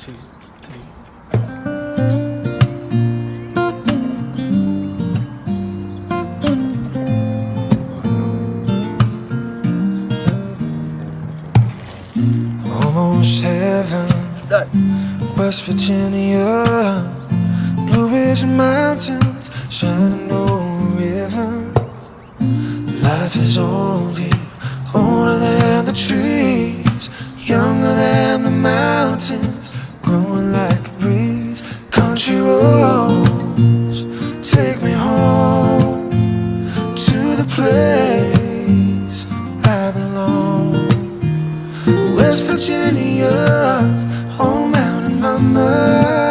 Two, three. Almost heaven, West Virginia, Blue Ridge Mountains, Shenandoah River. Life is old here, older than the trees, younger than the mountains, growing like a breeze. Country roads take me home to the place I belong. West Virginia, home mountain mama.